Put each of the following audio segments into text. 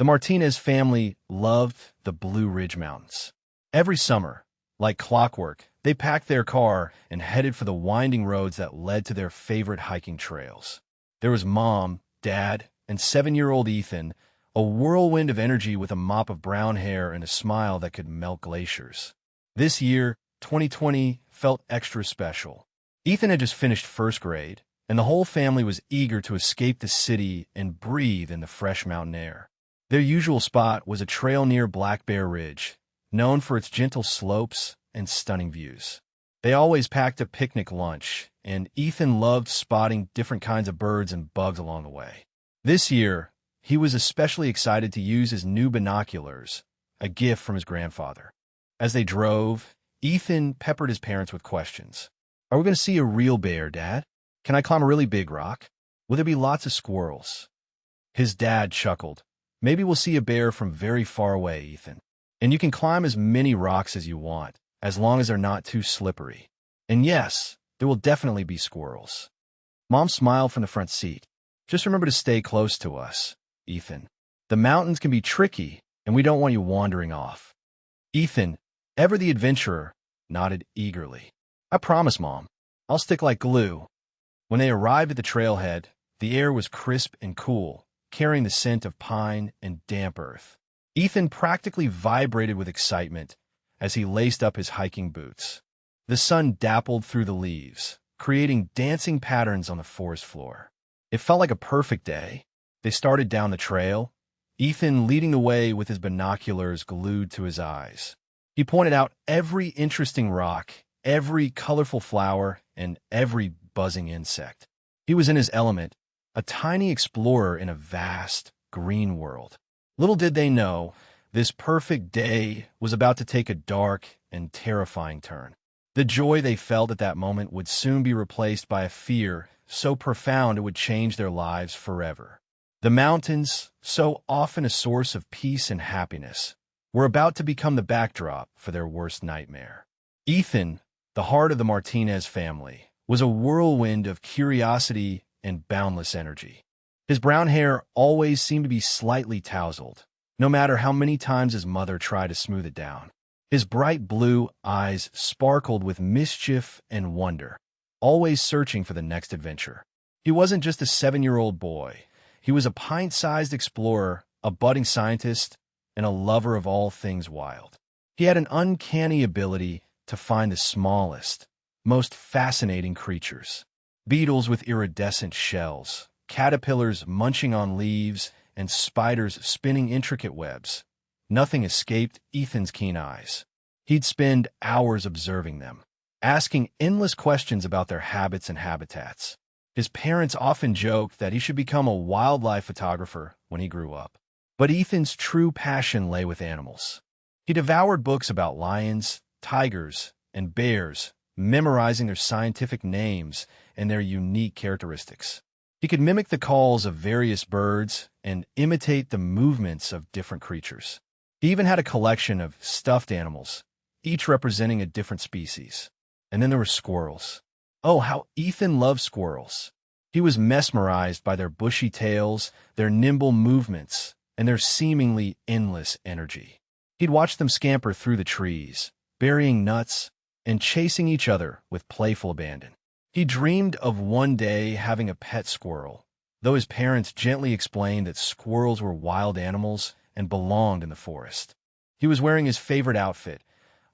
The Martinez family loved the Blue Ridge Mountains. Every summer, like clockwork, they packed their car and headed for the winding roads that led to their favorite hiking trails. There was Mom, Dad, and 7-year-old Ethan, a whirlwind of energy with a mop of brown hair and a smile that could melt glaciers. This year, 2020, felt extra special. Ethan had just finished first grade, and the whole family was eager to escape the city and breathe in the fresh mountain air. Their usual spot was a trail near Black Bear Ridge, known for its gentle slopes and stunning views. They always packed a picnic lunch, and Ethan loved spotting different kinds of birds and bugs along the way. This year, he was especially excited to use his new binoculars, a gift from his grandfather. As they drove, Ethan peppered his parents with questions. Are we going to see a real bear, Dad? Can I climb a really big rock? Will there be lots of squirrels? His dad chuckled. Maybe we'll see a bear from very far away, Ethan. And you can climb as many rocks as you want, as long as they're not too slippery. And yes, there will definitely be squirrels. Mom smiled from the front seat. Just remember to stay close to us, Ethan. The mountains can be tricky, and we don't want you wandering off. Ethan, ever the adventurer, nodded eagerly. I promise, Mom. I'll stick like glue. When they arrived at the trailhead, the air was crisp and cool, carrying the scent of pine and damp earth. Ethan practically vibrated with excitement as he laced up his hiking boots. The sun dappled through the leaves, creating dancing patterns on the forest floor. It felt like a perfect day. They started down the trail, Ethan leading the way with his binoculars glued to his eyes. He pointed out every interesting rock, every colorful flower, and every buzzing insect. He was in his element, a tiny explorer in a vast, green world. Little did they know, this perfect day was about to take a dark and terrifying turn. The joy they felt at that moment would soon be replaced by a fear so profound it would change their lives forever. The mountains, so often a source of peace and happiness, were about to become the backdrop for their worst nightmare. Ethan, the heart of the Martinez family, was a whirlwind of curiosity and boundless energy. His brown hair always seemed to be slightly tousled, no matter how many times his mother tried to smooth it down. His bright blue eyes sparkled with mischief and wonder, always searching for the next adventure. He wasn't just a 7-year-old boy. He was a pint-sized explorer, a budding scientist, and a lover of all things wild. He had an uncanny ability to find the smallest, most fascinating creatures. Beetles with iridescent shells, caterpillars munching on leaves, and spiders spinning intricate webs. Nothing escaped Ethan's keen eyes. He'd spend hours observing them, asking endless questions about their habits and habitats. His parents often joked that he should become a wildlife photographer when he grew up. But Ethan's true passion lay with animals. He devoured books about lions, tigers, and bears, memorizing their scientific names and their unique characteristics. He could mimic the calls of various birds and imitate the movements of different creatures. He even had a collection of stuffed animals, each representing a different species. And then there were squirrels. Oh, how Ethan loved squirrels. He was mesmerized by their bushy tails, their nimble movements, and their seemingly endless energy. He'd watch them scamper through the trees, burying nuts, and chasing each other with playful abandon. He dreamed of one day having a pet squirrel, though his parents gently explained that squirrels were wild animals and belonged in the forest. He was wearing his favorite outfit,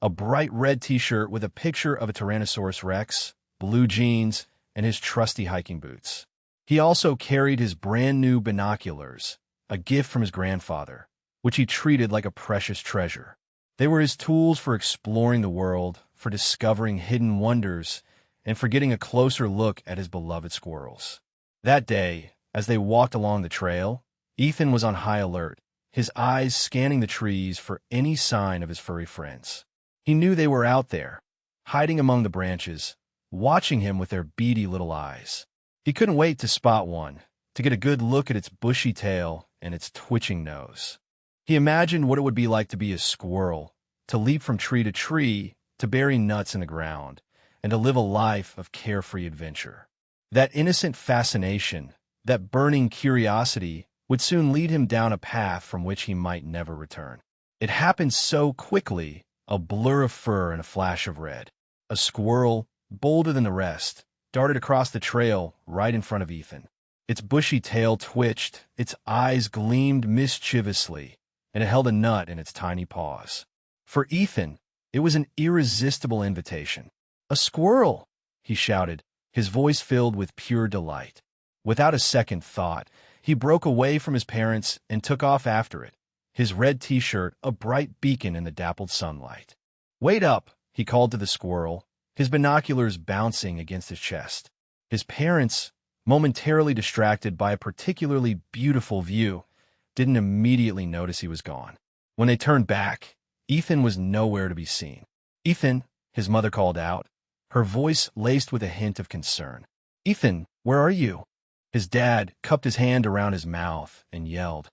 a bright red t-shirt with a picture of a Tyrannosaurus Rex, blue jeans, and his trusty hiking boots. He also carried his brand new binoculars, a gift from his grandfather, which he treated like a precious treasure. They were his tools for exploring the world, for discovering hidden wonders, and for getting a closer look at his beloved squirrels. That day, as they walked along the trail, Ethan was on high alert, his eyes scanning the trees for any sign of his furry friends. He knew they were out there, hiding among the branches, watching him with their beady little eyes. He couldn't wait to spot one, to get a good look at its bushy tail and its twitching nose. He imagined what it would be like to be a squirrel, to leap from tree to tree, to bury nuts in the ground, and to live a life of carefree adventure. That innocent fascination, that burning curiosity, would soon lead him down a path from which he might never return. It happened so quickly, a blur of fur and a flash of red. A squirrel, bolder than the rest, darted across the trail right in front of Ethan. Its bushy tail twitched, its eyes gleamed mischievously, and it held a nut in its tiny paws. For Ethan, it was an irresistible invitation. "A squirrel!" he shouted, his voice filled with pure delight. Without a second thought, he broke away from his parents and took off after it, his red t-shirt a bright beacon in the dappled sunlight. "Wait up!" he called to the squirrel, his binoculars bouncing against his chest. His parents, momentarily distracted by a particularly beautiful view, didn't immediately notice he was gone. When they turned back, Ethan was nowhere to be seen. "Ethan," his mother called out, her voice laced with a hint of concern. "Ethan, where are you?" His dad cupped his hand around his mouth and yelled,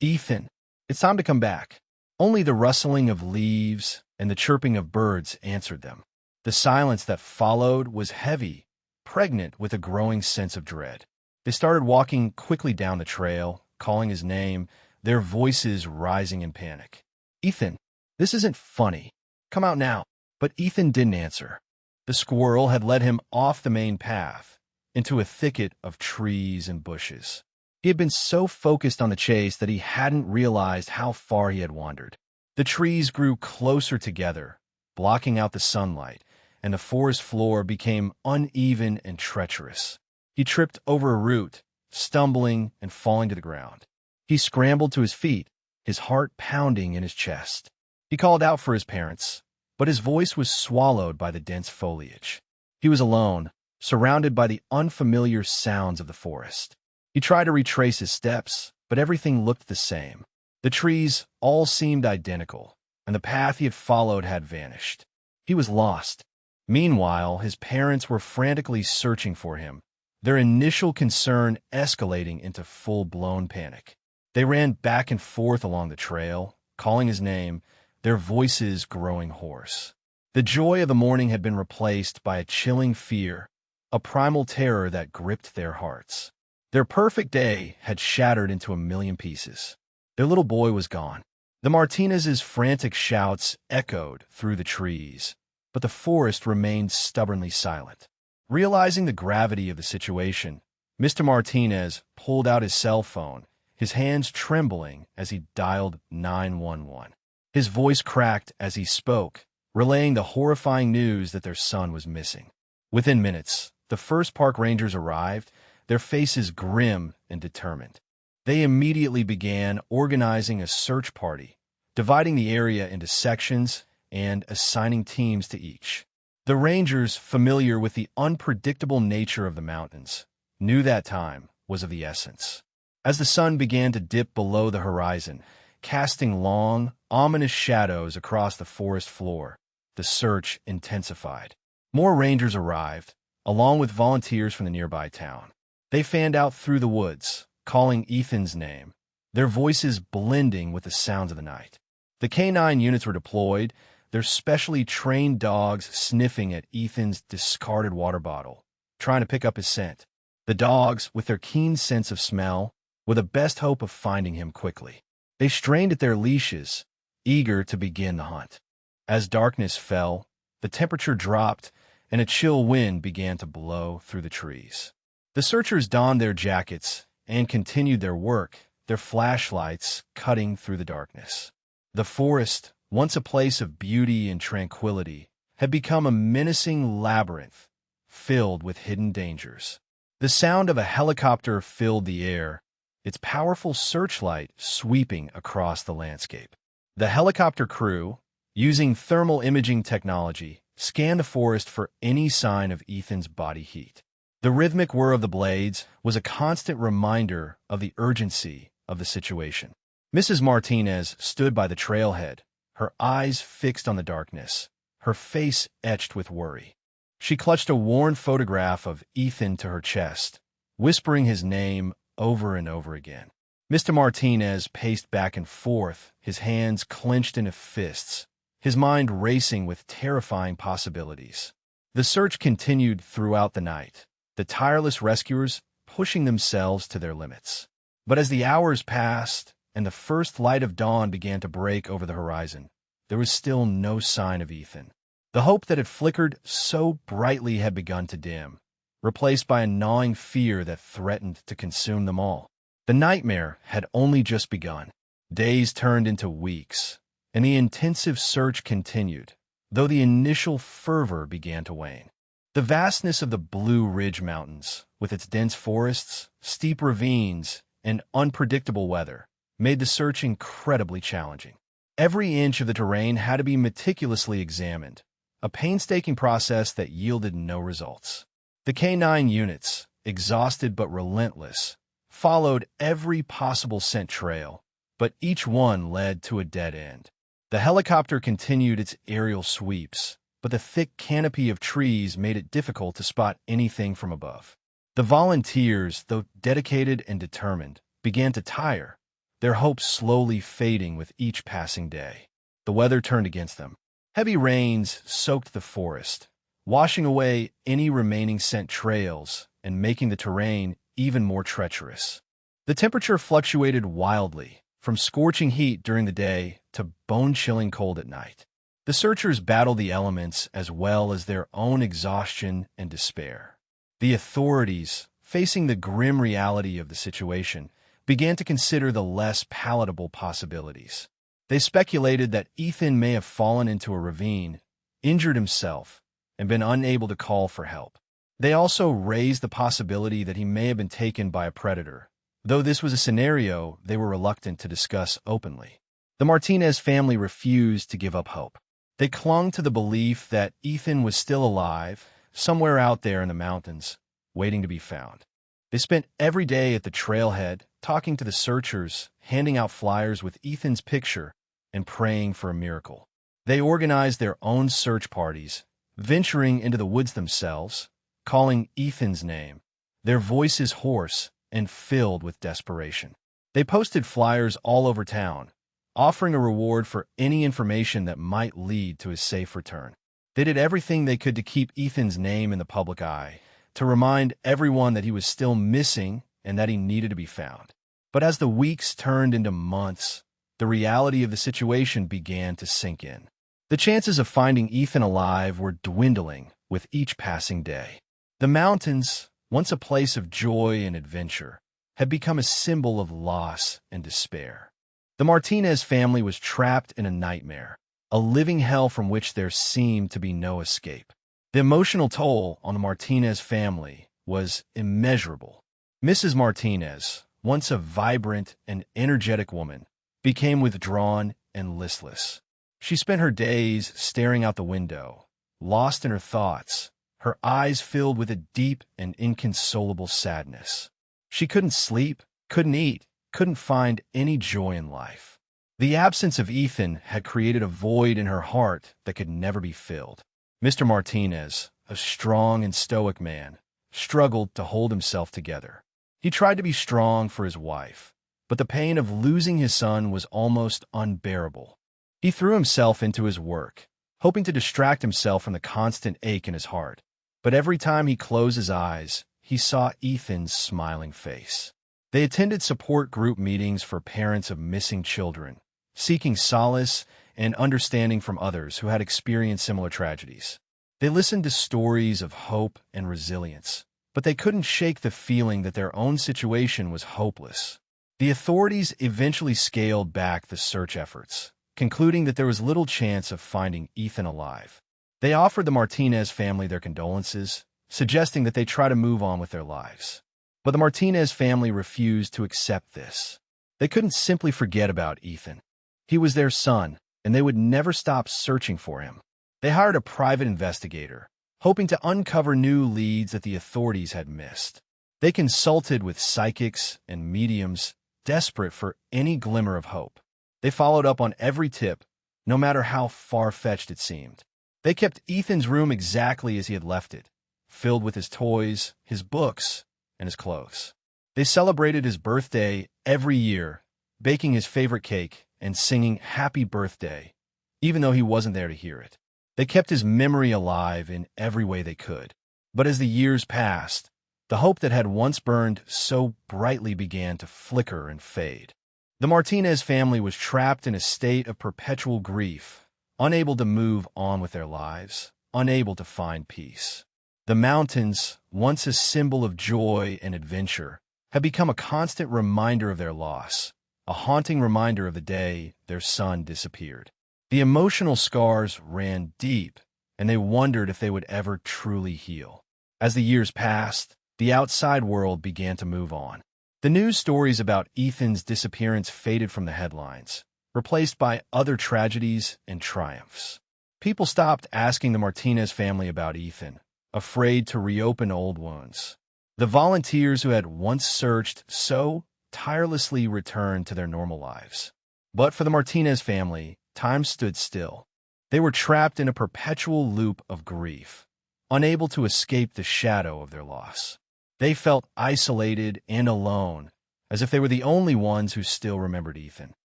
"Ethan, it's time to come back." Only the rustling of leaves and the chirping of birds answered them. The silence that followed was heavy, pregnant with a growing sense of dread. They started walking quickly down the trail, calling his name, their voices rising in panic. "Ethan, this isn't funny. Come out now." But Ethan didn't answer. The squirrel had led him off the main path, into a thicket of trees and bushes. He had been so focused on the chase that he hadn't realized how far he had wandered. The trees grew closer together, blocking out the sunlight, and the forest floor became uneven and treacherous. He tripped over a root, stumbling and falling to the ground. He scrambled to his feet, his heart pounding in his chest. He called out for his parents, but his voice was swallowed by the dense foliage. He was alone, surrounded by the unfamiliar sounds of the forest. He tried to retrace his steps, but everything looked the same. The trees all seemed identical, and the path he had followed had vanished. He was lost. Meanwhile, his parents were frantically searching for him, their initial concern escalating into full-blown panic. They ran back and forth along the trail, calling his name, their voices growing hoarse. The joy of the morning had been replaced by a chilling fear, a primal terror that gripped their hearts. Their perfect day had shattered into a million pieces. Their little boy was gone. The Martinez's frantic shouts echoed through the trees, but the forest remained stubbornly silent. Realizing the gravity of the situation, Mr. Martinez pulled out his cell phone, his hands trembling as he dialed 911. His voice cracked as he spoke, relaying the horrifying news that their son was missing. Within minutes, the first park rangers arrived, their faces grim and determined. They immediately began organizing a search party, dividing the area into sections and assigning teams to each. The rangers, familiar with the unpredictable nature of the mountains, knew that time was of the essence. As the sun began to dip below the horizon, casting long, ominous shadows across the forest floor, the search intensified. More rangers arrived, along with volunteers from the nearby town. They fanned out through the woods, calling Ethan's name, their voices blending with the sounds of the night. The K-9 units were deployed, their specially trained dogs sniffing at Ethan's discarded water bottle, trying to pick up his scent. The dogs, with their keen sense of smell, were the best hope of finding him quickly. They strained at their leashes, eager to begin the hunt. As darkness fell, the temperature dropped, and a chill wind began to blow through the trees. The searchers donned their jackets and continued their work, their flashlights cutting through the darkness. The forest, once a place of beauty and tranquility, had become a menacing labyrinth, filled with hidden dangers. The sound of a helicopter filled the air, its powerful searchlight sweeping across the landscape. The helicopter crew, using thermal imaging technology, scanned the forest for any sign of Ethan's body heat. The rhythmic whir of the blades was a constant reminder of the urgency of the situation. Mrs. Martinez stood by the trailhead, her eyes fixed on the darkness, her face etched with worry. She clutched a worn photograph of Ethan to her chest, whispering his name over and over again. Mr. Martinez paced back and forth, his hands clenched into fists, his mind racing with terrifying possibilities. The search continued throughout the night, the tireless rescuers pushing themselves to their limits. But as the hours passed and the first light of dawn began to break over the horizon, there was still no sign of Ethan. The hope that had flickered so brightly had begun to dim, replaced by a gnawing fear that threatened to consume them all. The nightmare had only just begun. Days turned into weeks, and the intensive search continued, though the initial fervor began to wane. The vastness of the Blue Ridge Mountains, with its dense forests, steep ravines, and unpredictable weather, made the search incredibly challenging. Every inch of the terrain had to be meticulously examined, a painstaking process that yielded no results. The K-9 units, exhausted but relentless, followed every possible scent trail, but each one led to a dead end. The helicopter continued its aerial sweeps, but the thick canopy of trees made it difficult to spot anything from above. The volunteers, though dedicated and determined, began to tire, their hopes slowly fading with each passing day. The weather turned against them. Heavy rains soaked the forest, washing away any remaining scent trails and making the terrain even more treacherous. The temperature fluctuated wildly, from scorching heat during the day to bone-chilling cold at night. The searchers battled the elements as well as their own exhaustion and despair. The authorities, facing the grim reality of the situation, began to consider the less palatable possibilities. They speculated that Ethan may have fallen into a ravine, injured himself, and been unable to call for help. They also raised the possibility that he may have been taken by a predator, though this was a scenario they were reluctant to discuss openly. The Martinez family refused to give up hope. They clung to the belief that Ethan was still alive, somewhere out there in the mountains, waiting to be found. They spent every day at the trailhead, talking to the searchers, handing out flyers with Ethan's picture, and praying for a miracle. They organized their own search parties, venturing into the woods themselves, calling Ethan's name, their voices hoarse and filled with desperation. They posted flyers all over town, offering a reward for any information that might lead to his safe return. They did everything they could to keep Ethan's name in the public eye, to remind everyone that he was still missing and that he needed to be found. But as the weeks turned into months, the reality of the situation began to sink in. The chances of finding Ethan alive were dwindling with each passing day. The mountains, once a place of joy and adventure, had become a symbol of loss and despair. The Martinez family was trapped in a nightmare, a living hell from which there seemed to be no escape. The emotional toll on the Martinez family was immeasurable. Mrs. Martinez, once a vibrant and energetic woman, became withdrawn and listless. She spent her days staring out the window, lost in her thoughts, her eyes filled with a deep and inconsolable sadness. She couldn't sleep, couldn't eat, couldn't find any joy in life. The absence of Ethan had created a void in her heart that could never be filled. Mr. Martinez, a strong and stoic man, struggled to hold himself together. He tried to be strong for his wife, but the pain of losing his son was almost unbearable. He threw himself into his work, hoping to distract himself from the constant ache in his heart. But every time he closed his eyes, he saw Ethan's smiling face. They attended support group meetings for parents of missing children, seeking solace and understanding from others who had experienced similar tragedies. They listened to stories of hope and resilience, but they couldn't shake the feeling that their own situation was hopeless. The authorities eventually scaled back the search efforts, concluding that there was little chance of finding Ethan alive. They offered the Martinez family their condolences, suggesting that they try to move on with their lives. But the Martinez family refused to accept this. They couldn't simply forget about Ethan. He was their son, and they would never stop searching for him. They hired a private investigator, hoping to uncover new leads that the authorities had missed. They consulted with psychics and mediums, desperate for any glimmer of hope. They followed up on every tip, no matter how far-fetched it seemed. They kept Ethan's room exactly as he had left it, filled with his toys, his books, and his clothes. They celebrated his birthday every year, baking his favorite cake and singing "Happy Birthday," even though he wasn't there to hear it. They kept his memory alive in every way they could. But as the years passed, The hope that had once burned so brightly began to flicker and fade. The Martinez family was trapped in a state of perpetual grief, unable to move on with their lives, unable to find peace. The mountains, once a symbol of joy and adventure, had become a constant reminder of their loss, a haunting reminder of the day their son disappeared. The emotional scars ran deep, and they wondered if they would ever truly heal. As the years passed, the outside world began to move on. The news stories about Ethan's disappearance faded from the headlines, replaced by other tragedies and triumphs. People stopped asking the Martinez family about Ethan, afraid to reopen old wounds. The volunteers who had once searched so tirelessly returned to their normal lives. But for the Martinez family, time stood still. They were trapped in a perpetual loop of grief, unable to escape the shadow of their loss. They felt isolated and alone, as if they were the only ones who still remembered Ethan.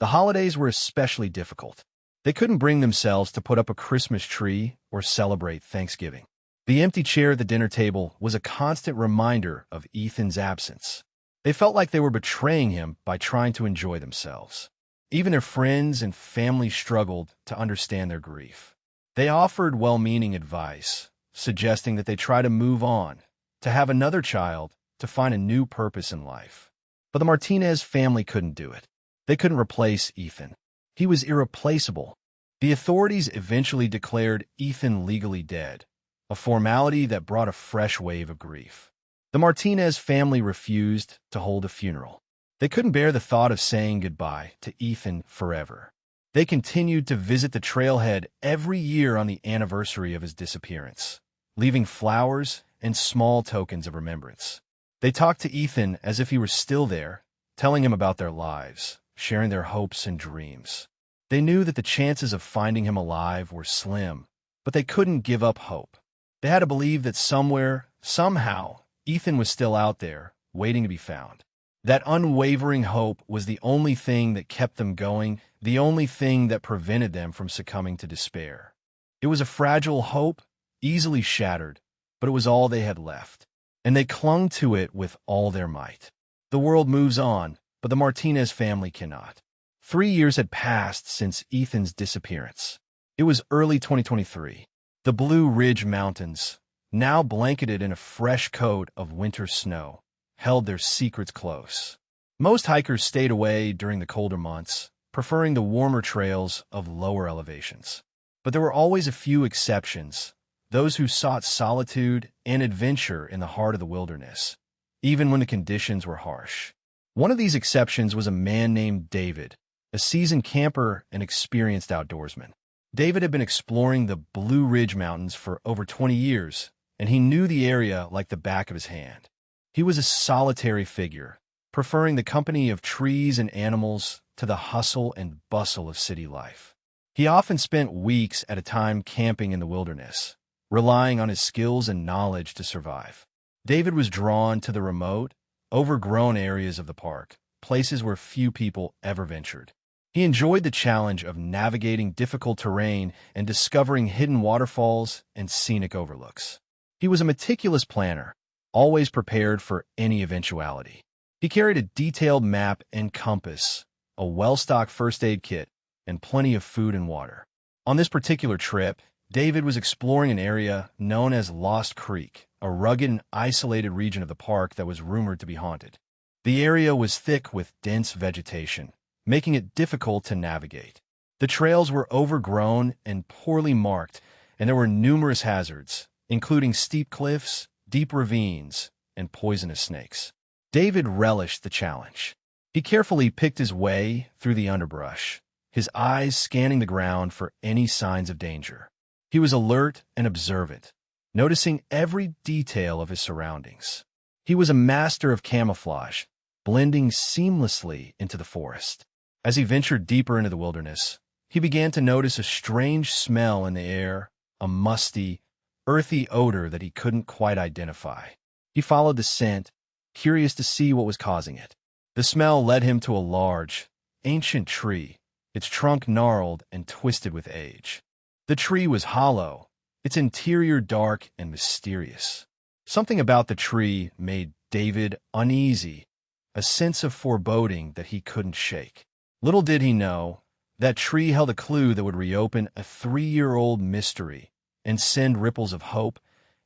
The holidays were especially difficult. They couldn't bring themselves to put up a Christmas tree or celebrate Thanksgiving. The empty chair at the dinner table was a constant reminder of Ethan's absence. They felt like they were betraying him by trying to enjoy themselves. Even their friends and family struggled to understand their grief. They offered well-meaning advice, suggesting that they try to move on, to have another child, to find a new purpose in life. But the Martinez family couldn't do it. They couldn't replace Ethan. He was irreplaceable. The authorities eventually declared Ethan legally dead, a formality that brought a fresh wave of grief. The Martinez family refused to hold a funeral. They couldn't bear the thought of saying goodbye to Ethan forever. They continued to visit the trailhead every year on the anniversary of his disappearance, leaving flowers and small tokens of remembrance. They talked to Ethan as if he were still there, telling him about their lives, sharing their hopes and dreams. They knew that the chances of finding him alive were slim, but they couldn't give up hope. They had to believe that somewhere, somehow, Ethan was still out there, waiting to be found. That unwavering hope was the only thing that kept them going, the only thing that prevented them from succumbing to despair. It was a fragile hope, easily shattered, but it was all they had left, and they clung to it with all their might. The world moves on, but the Martinez family cannot. 3 years had passed since Ethan's disappearance. It was early 2023. The Blue Ridge Mountains, now blanketed in a fresh coat of winter snow, held their secrets close. Most hikers stayed away during the colder months, preferring the warmer trails of lower elevations. But there were always a few exceptions, those who sought solitude and adventure in the heart of the wilderness, even when the conditions were harsh. One of these exceptions was a man named David, a seasoned camper and experienced outdoorsman. David had been exploring the Blue Ridge Mountains for over 20 years, and he knew the area like the back of his hand. He was a solitary figure, preferring the company of trees and animals to the hustle and bustle of city life. He often spent weeks at a time camping in the wilderness, relying on his skills and knowledge to survive. David was drawn to the remote, overgrown areas of the park, places where few people ever ventured. He enjoyed the challenge of navigating difficult terrain and discovering hidden waterfalls and scenic overlooks. He was a meticulous planner, always prepared for any eventuality. He carried a detailed map and compass, a well-stocked first aid kit, and plenty of food and water. On this particular trip, David was exploring an area known as Lost Creek, a rugged and isolated region of the park that was rumored to be haunted. The area was thick with dense vegetation, making it difficult to navigate. The trails were overgrown and poorly marked, and there were numerous hazards, including steep cliffs, deep ravines, and poisonous snakes. David relished the challenge. He carefully picked his way through the underbrush, his eyes scanning the ground for any signs of danger. He was alert and observant, noticing every detail of his surroundings. He was a master of camouflage, blending seamlessly into the forest. As he ventured deeper into the wilderness, he began to notice a strange smell in the air, a musty, earthy odor that he couldn't quite identify. He followed the scent, curious to see what was causing it. The smell led him to a large, ancient tree, its trunk gnarled and twisted with age. The tree was hollow, its interior dark and mysterious. Something about the tree made David uneasy, a sense of foreboding that he couldn't shake. Little did he know, that tree held a clue that would reopen a 3-year-old mystery and send ripples of hope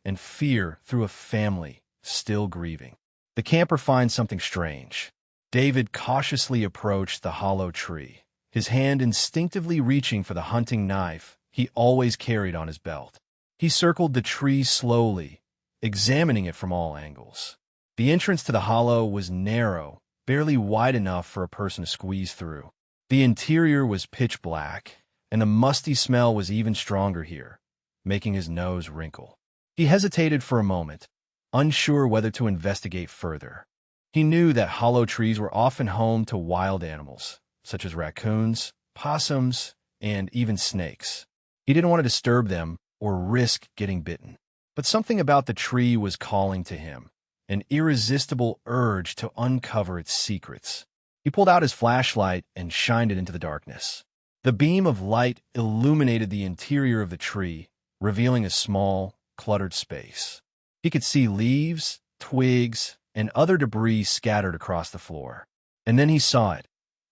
and fear through a family still grieving. The camper finds something strange. David cautiously approached the hollow tree, his hand instinctively reaching for the hunting knife he always carried on his belt. He circled the tree slowly, examining it from all angles. The entrance to the hollow was narrow, barely wide enough for a person to squeeze through. The interior was pitch black, and the musty smell was even stronger here, making his nose wrinkle. He hesitated for a moment, unsure whether to investigate further. He knew that hollow trees were often home to wild animals, such as raccoons, possums, and even snakes. He didn't want to disturb them or risk getting bitten. But something about the tree was calling to him, an irresistible urge to uncover its secrets. He pulled out his flashlight and shined it into the darkness. The beam of light illuminated the interior of the tree, revealing a small, cluttered space. He could see leaves, twigs, and other debris scattered across the floor. And then he saw it,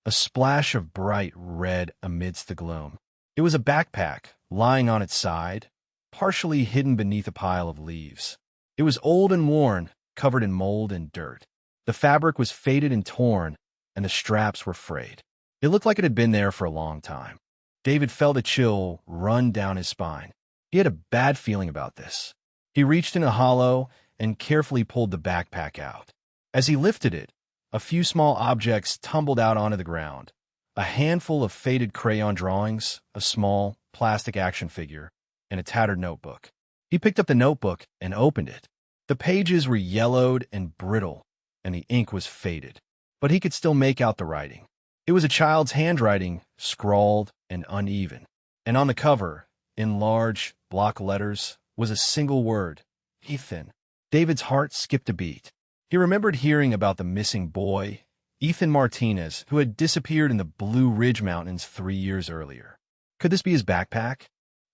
a splash of bright red amidst the gloom. It was a backpack lying on its side, partially hidden beneath a pile of leaves. It was old and worn, covered in mold and dirt. The fabric was faded and torn, and the straps were frayed. It looked like it had been there for a long time. David felt a chill run down his spine. He had a bad feeling about this. He reached in a hollow and carefully pulled the backpack out. As he lifted it, a few small objects tumbled out onto the ground. A handful of faded crayon drawings, a small plastic action figure, and a tattered notebook. He picked up the notebook and opened it. The pages were yellowed and brittle, and the ink was faded, but he could still make out the writing. It was a child's handwriting, scrawled and uneven. And on the cover, in large block letters, was a single word, Ethan. David's heart skipped a beat. He remembered hearing about the missing boy, Ethan Martinez, who had disappeared in the Blue Ridge Mountains 3 years earlier. Could this be his backpack?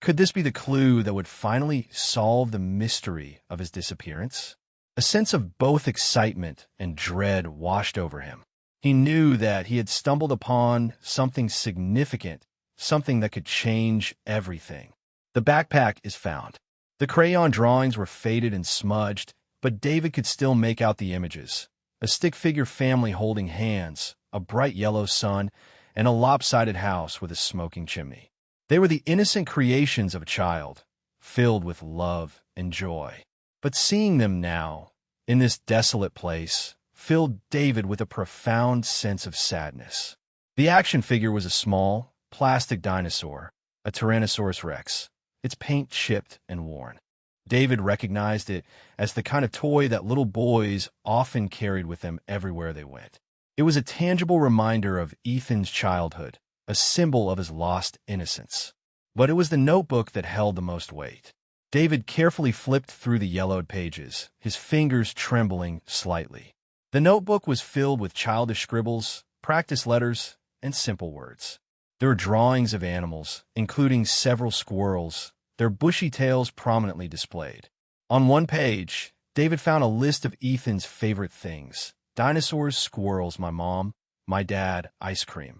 Could this be the clue that would finally solve the mystery of his disappearance? A sense of both excitement and dread washed over him. He knew that he had stumbled upon something significant, something that could change everything. The backpack is found. The crayon drawings were faded and smudged, but David could still make out the images. A stick figure family holding hands, a bright yellow sun, and a lopsided house with a smoking chimney. They were the innocent creations of a child, filled with love and joy. But seeing them now, in this desolate place, filled David with a profound sense of sadness. The action figure was a small, plastic dinosaur, a Tyrannosaurus Rex, its paint chipped and worn. David recognized it as the kind of toy that little boys often carried with them everywhere they went. It was a tangible reminder of Ethan's childhood, a symbol of his lost innocence. But it was the notebook that held the most weight. David carefully flipped through the yellowed pages, his fingers trembling slightly. The notebook was filled with childish scribbles, practice letters, and simple words. There were drawings of animals, including several squirrels, their bushy tails prominently displayed. On one page, David found a list of Ethan's favorite things: dinosaurs, squirrels, my mom, my dad, ice cream.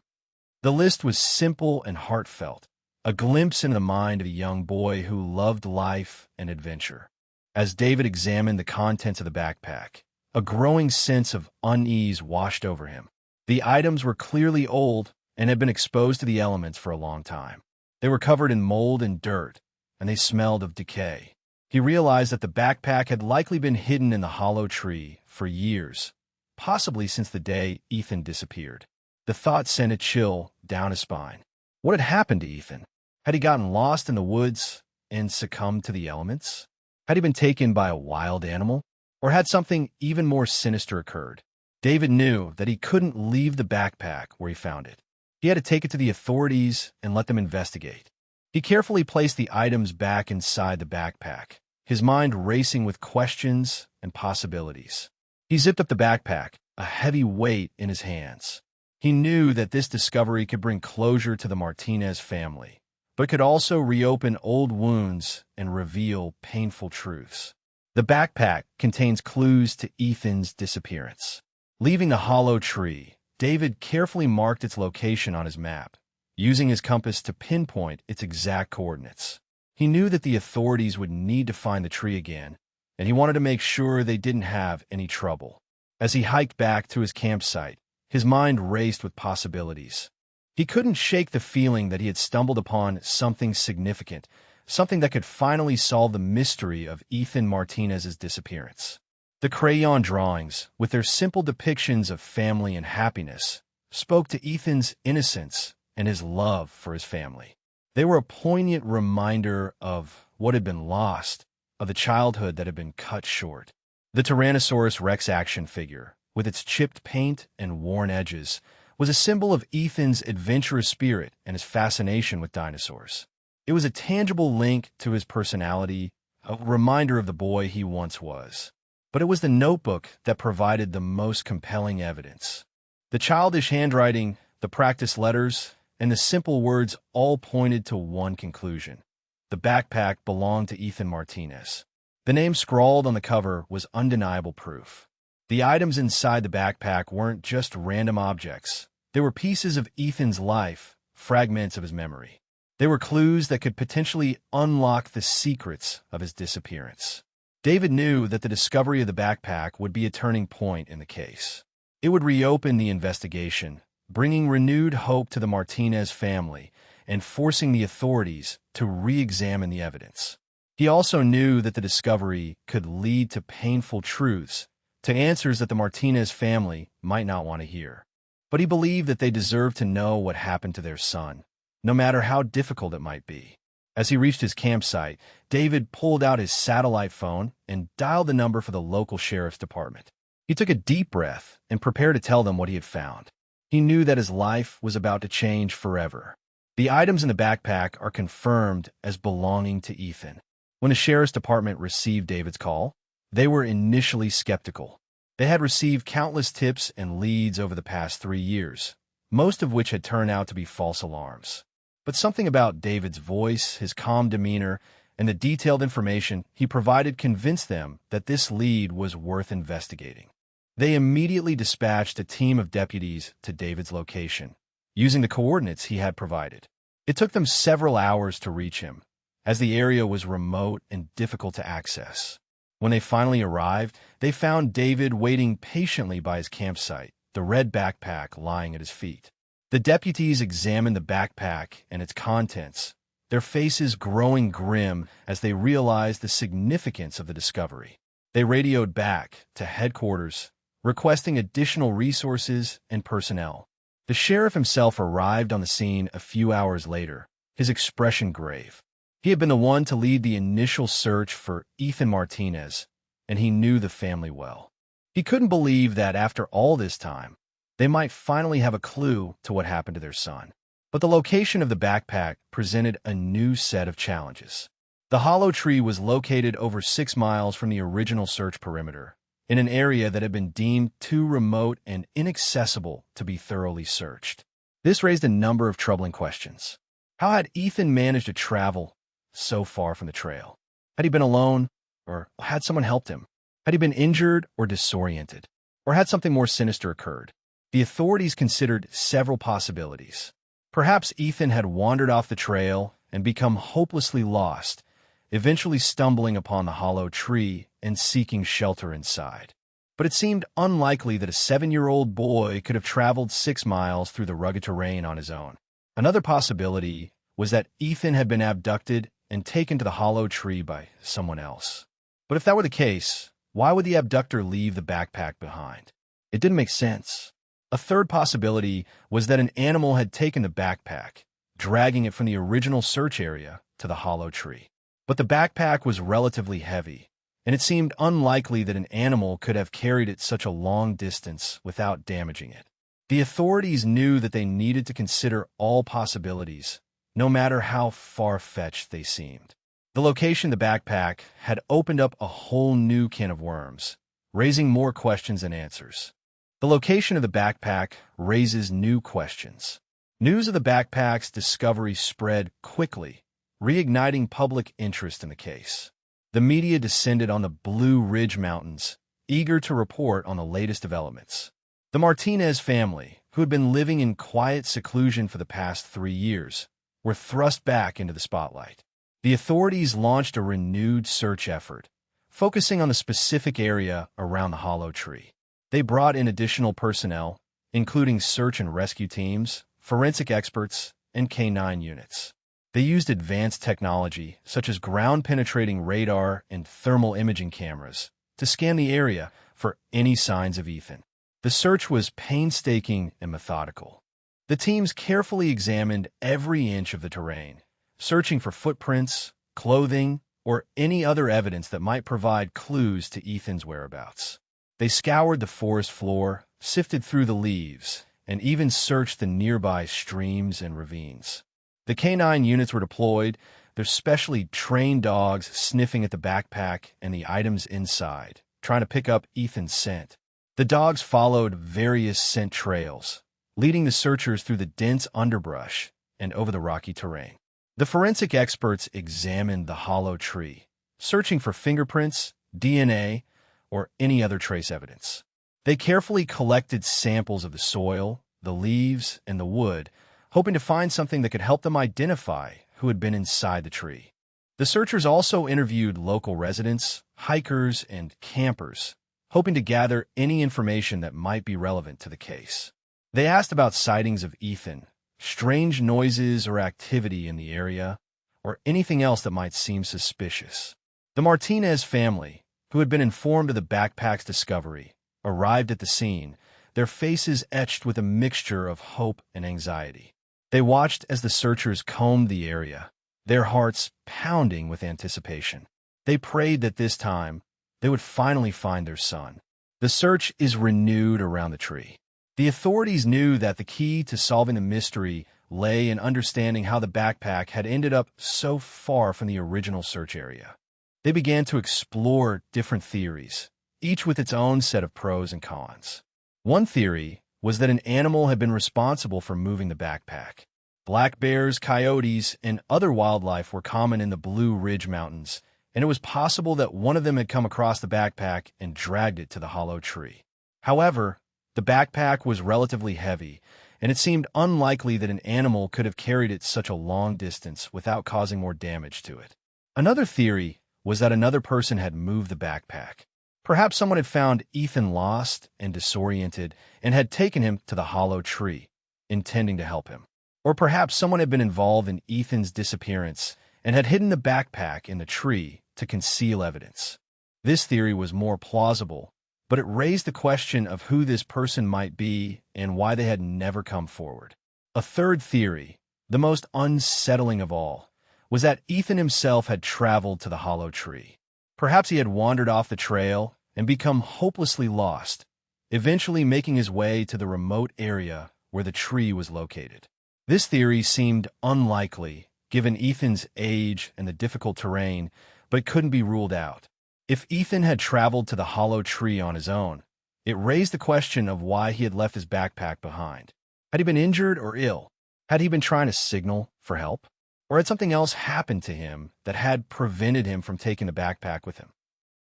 The list was simple and heartfelt, a glimpse into the mind of a young boy who loved life and adventure. As David examined the contents of the backpack, a growing sense of unease washed over him. The items were clearly old and had been exposed to the elements for a long time. They were covered in mold and dirt, and they smelled of decay. He realized that the backpack had likely been hidden in the hollow tree for years, possibly since the day Ethan disappeared. The thought sent a chill down his spine. What had happened to Ethan? Had he gotten lost in the woods and succumbed to the elements? Had he been taken by a wild animal? Or had something even more sinister occurred? David knew that he couldn't leave the backpack where he found it. He had to take it to the authorities and let them investigate. He carefully placed the items back inside the backpack, his mind racing with questions and possibilities. He zipped up the backpack, a heavy weight in his hands. He knew that this discovery could bring closure to the Martinez family, but could also reopen old wounds and reveal painful truths. The backpack contains clues to Ethan's disappearance. Leaving the hollow tree, David carefully marked its location on his map, using his compass to pinpoint its exact coordinates. He knew that the authorities would need to find the tree again, and he wanted to make sure they didn't have any trouble. As he hiked back to his campsite, his mind raced with possibilities. He couldn't shake the feeling that he had stumbled upon something significant, something that could finally solve the mystery of Ethan Martinez's disappearance. The crayon drawings, with their simple depictions of family and happiness, spoke to Ethan's innocence and his love for his family. They were a poignant reminder of what had been lost, of the childhood that had been cut short. The Tyrannosaurus Rex action figure, with its chipped paint and worn edges, was a symbol of Ethan's adventurous spirit and his fascination with dinosaurs. It was a tangible link to his personality, a reminder of the boy he once was. But it was the notebook that provided the most compelling evidence. The childish handwriting, the practice letters, and the simple words all pointed to one conclusion. The backpack belonged to Ethan Martinez. The name scrawled on the cover was undeniable proof. The items inside the backpack weren't just random objects. They were pieces of Ethan's life, fragments of his memory. They were clues that could potentially unlock the secrets of his disappearance. David knew that the discovery of the backpack would be a turning point in the case. It would reopen the investigation, bringing renewed hope to the Martinez family and forcing the authorities to re-examine the evidence. He also knew that the discovery could lead to painful truths, to answers that the Martinez family might not want to hear. But he believed that they deserved to know what happened to their son, no matter how difficult it might be. As he reached his campsite, David pulled out his satellite phone and dialed the number for the local sheriff's department. He took a deep breath and prepared to tell them what he had found. He knew that his life was about to change forever. The items in the backpack are confirmed as belonging to Ethan. When the sheriff's department received David's call, they were initially skeptical. They had received countless tips and leads over the past 3 years, most of which had turned out to be false alarms. But something about David's voice, his calm demeanor, and the detailed information he provided convinced them that this lead was worth investigating. They immediately dispatched a team of deputies to David's location, using the coordinates he had provided. It took them several hours to reach him, as the area was remote and difficult to access. When they finally arrived, they found David waiting patiently by his campsite, the red backpack lying at his feet. The deputies examined the backpack and its contents, their faces growing grim as they realized the significance of the discovery. They radioed back to headquarters, requesting additional resources and personnel. The sheriff himself arrived on the scene a few hours later, his expression grave. He had been the one to lead the initial search for Ethan Martinez, and he knew the family well. He couldn't believe that after all this time, they might finally have a clue to what happened to their son. But the location of the backpack presented a new set of challenges. The hollow tree was located over 6 miles from the original search perimeter, in an area that had been deemed too remote and inaccessible to be thoroughly searched. This raised a number of troubling questions. How had Ethan managed to travel so far from the trail? Had he been alone, or had someone helped him? Had he been injured or disoriented? Or had something more sinister occurred? The authorities considered several possibilities. Perhaps Ethan had wandered off the trail and become hopelessly lost, eventually stumbling upon the hollow tree and seeking shelter inside. But it seemed unlikely that a 7-year-old boy could have traveled 6 miles through the rugged terrain on his own. Another possibility was that Ethan had been abducted and taken to the hollow tree by someone else. But if that were the case, why would the abductor leave the backpack behind? It didn't make sense. A third possibility was that an animal had taken the backpack, dragging it from the original search area to the hollow tree. But the backpack was relatively heavy, and it seemed unlikely that an animal could have carried it such a long distance without damaging it. The authorities knew that they needed to consider all possibilities, no matter how far-fetched they seemed. The location of the backpack had opened up a whole new can of worms, raising more questions than answers. The location of the backpack raises new questions. News of the backpack's discovery spread quickly, reigniting public interest in the case. The media descended on the Blue Ridge Mountains, eager to report on the latest developments. The Martinez family, who had been living in quiet seclusion for the past 3 years, were thrust back into the spotlight. The authorities launched a renewed search effort, focusing on the specific area around the hollow tree. They brought in additional personnel, including search and rescue teams, forensic experts, and canine units. They used advanced technology, such as ground-penetrating radar and thermal imaging cameras, to scan the area for any signs of Ethan. The search was painstaking and methodical. The teams carefully examined every inch of the terrain, searching for footprints, clothing, or any other evidence that might provide clues to Ethan's whereabouts. They scoured the forest floor, sifted through the leaves, and even searched the nearby streams and ravines. The canine units were deployed, their specially trained dogs sniffing at the backpack and the items inside, trying to pick up Ethan's scent. The dogs followed various scent trails, leading the searchers through the dense underbrush and over the rocky terrain. The forensic experts examined the hollow tree, searching for fingerprints, DNA, or any other trace evidence. They carefully collected samples of the soil, the leaves, and the wood, hoping to find something that could help them identify who had been inside the tree. The searchers also interviewed local residents, hikers, and campers, hoping to gather any information that might be relevant to the case. They asked about sightings of Ethan, strange noises or activity in the area, or anything else that might seem suspicious. The Martinez family, who had been informed of the backpack's discovery, arrived at the scene, their faces etched with a mixture of hope and anxiety. They watched as the searchers combed the area, their hearts pounding with anticipation. They prayed that this time, they would finally find their son. The search is renewed around the tree. The authorities knew that the key to solving the mystery lay in understanding how the backpack had ended up so far from the original search area. They began to explore different theories, each with its own set of pros and cons. One theory was that an animal had been responsible for moving the backpack. Black bears, coyotes, and other wildlife were common in the Blue Ridge Mountains, and it was possible that one of them had come across the backpack and dragged it to the hollow tree. However, the backpack was relatively heavy, and it seemed unlikely that an animal could have carried it such a long distance without causing more damage to it. Another theory was that another person had moved the backpack. Perhaps someone had found Ethan lost and disoriented and had taken him to the hollow tree, intending to help him. Or perhaps someone had been involved in Ethan's disappearance and had hidden the backpack in the tree to conceal evidence. This theory was more plausible, but it raised the question of who this person might be and why they had never come forward. A third theory, the most unsettling of all, was that Ethan himself had traveled to the hollow tree. Perhaps he had wandered off the trail and become hopelessly lost, eventually making his way to the remote area where the tree was located. This theory seemed unlikely, given Ethan's age and the difficult terrain, but it couldn't be ruled out. If Ethan had traveled to the hollow tree on his own, it raised the question of why he had left his backpack behind. Had he been injured or ill? Had he been trying to signal for help? Or had something else happened to him that had prevented him from taking the backpack with him?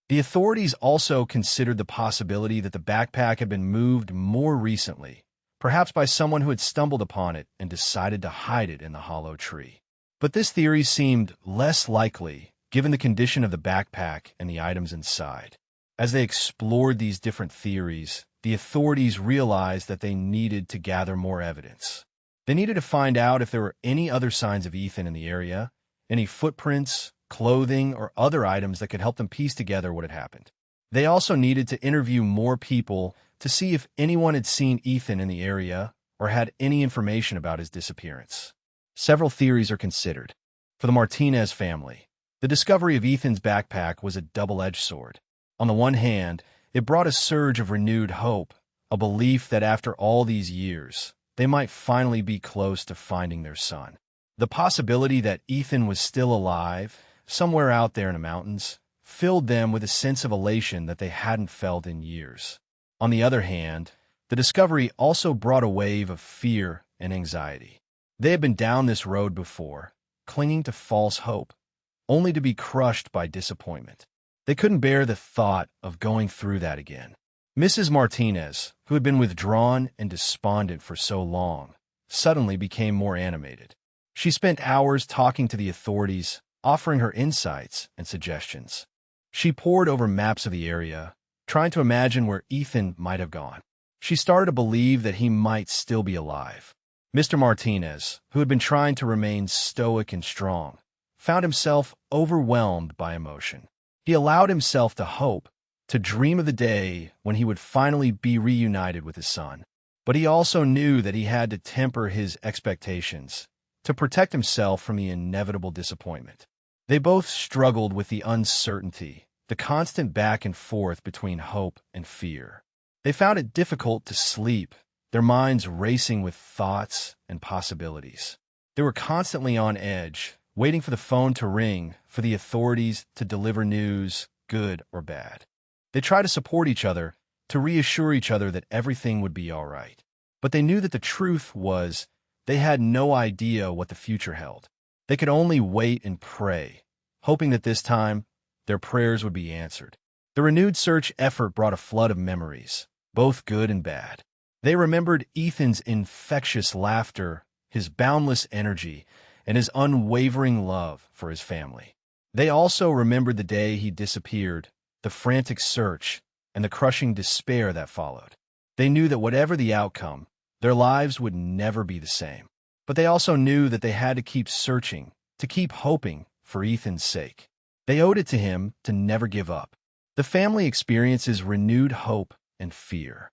The authorities also considered the possibility that the backpack had been moved more recently, perhaps by someone who had stumbled upon it and decided to hide it in the hollow tree. But this theory seemed less likely, given the condition of the backpack and the items inside. As they explored these different theories, the authorities realized that they needed to gather more evidence. They needed to find out if there were any other signs of Ethan in the area, any footprints, clothing, or other items that could help them piece together what had happened. They also needed to interview more people to see if anyone had seen Ethan in the area or had any information about his disappearance. Several theories are considered. For the Martinez family, the discovery of Ethan's backpack was a double-edged sword. On the one hand, it brought a surge of renewed hope, a belief that after all these years, they might finally be close to finding their son. The possibility that Ethan was still alive, somewhere out there in the mountains, filled them with a sense of elation that they hadn't felt in years. On the other hand, the discovery also brought a wave of fear and anxiety. They had been down this road before, clinging to false hope, only to be crushed by disappointment. They couldn't bear the thought of going through that again. Mrs. Martinez, who had been withdrawn and despondent for so long, suddenly became more animated. She spent hours talking to the authorities, offering her insights and suggestions. She pored over maps of the area, trying to imagine where Ethan might have gone. She started to believe that he might still be alive. Mr. Martinez, who had been trying to remain stoic and strong, found himself overwhelmed by emotion. He allowed himself to hope, to dream of the day when he would finally be reunited with his son. But he also knew that he had to temper his expectations to protect himself from the inevitable disappointment. They both struggled with the uncertainty, the constant back and forth between hope and fear. They found it difficult to sleep, their minds racing with thoughts and possibilities. They were constantly on edge, waiting for the phone to ring, for the authorities to deliver news, good or bad. They tried to support each other, to reassure each other that everything would be all right. But they knew that the truth was they had no idea what the future held. They could only wait and pray, hoping that this time their prayers would be answered. The renewed search effort brought a flood of memories, both good and bad. They remembered Ethan's infectious laughter, his boundless energy, and his unwavering love for his family. They also remembered the day he disappeared, the frantic search, and the crushing despair that followed. They knew that whatever the outcome, their lives would never be the same. But they also knew that they had to keep searching, to keep hoping for Ethan's sake. They owed it to him to never give up. The family experiences renewed hope and fear.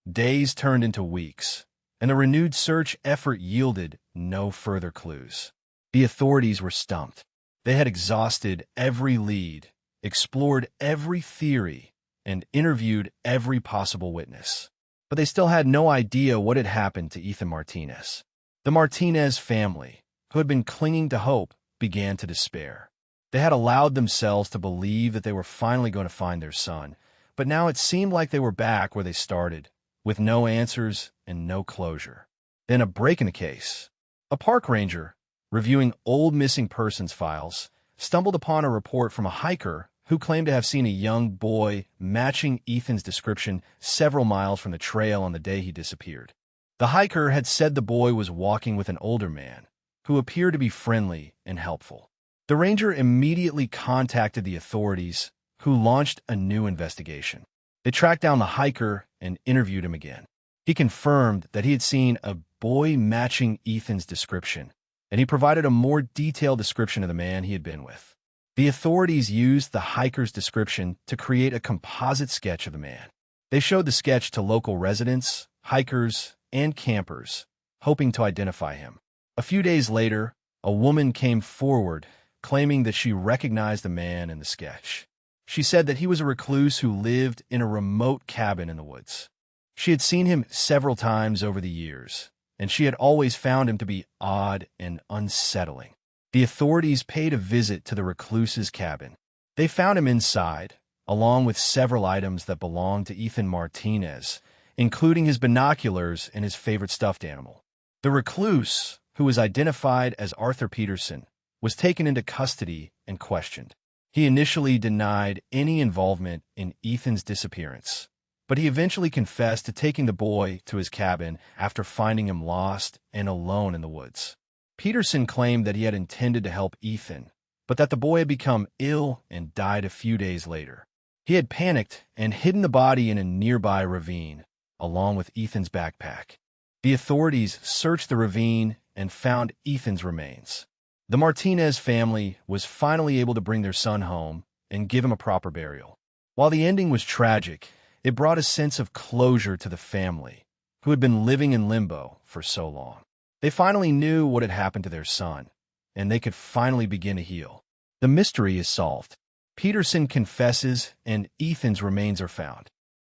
Days turned into weeks, and the renewed search effort yielded no further clues. The authorities were stumped. They had exhausted every lead, explored every theory, and interviewed every possible witness. But they still had no idea what had happened to Ethan Martinez. The Martinez family, who had been clinging to hope, began to despair. They had allowed themselves to believe that they were finally going to find their son, but now it seemed like they were back where they started, with no answers and no closure. Then a break in the case. A park ranger, reviewing old missing persons files, stumbled upon a report from a hiker who claimed to have seen a young boy matching Ethan's description several miles from the trail on the day he disappeared. The hiker had said the boy was walking with an older man, who appeared to be friendly and helpful. The ranger immediately contacted the authorities, who launched a new investigation. They tracked down the hiker and interviewed him again. He confirmed that he had seen a boy matching Ethan's description, and he provided a more detailed description of the man he had been with. The authorities used the hiker's description to create a composite sketch of the man. They showed the sketch to local residents, hikers, and campers, hoping to identify him. A few days later, a woman came forward, claiming that she recognized the man in the sketch. She said that he was a recluse who lived in a remote cabin in the woods. She had seen him several times over the years, and she had always found him to be odd and unsettling. The authorities paid a visit to the recluse's cabin. They found him inside, along with several items that belonged to Ethan Martinez, including his binoculars and his favorite stuffed animal. The recluse, who was identified as Arthur Peterson, was taken into custody and questioned. He initially denied any involvement in Ethan's disappearance, but he eventually confessed to taking the boy to his cabin after finding him lost and alone in the woods. Peterson claimed that he had intended to help Ethan, but that the boy had become ill and died a few days later. He had panicked and hidden the body in a nearby ravine, along with Ethan's backpack. The authorities searched the ravine and found Ethan's remains. The Martinez family was finally able to bring their son home and give him a proper burial. While the ending was tragic, it brought a sense of closure to the family, who had been living in limbo for so long. They finally knew what had happened to their son, and they could finally begin to heal. The mystery is solved. Peterson confesses, and Ethan's remains are found.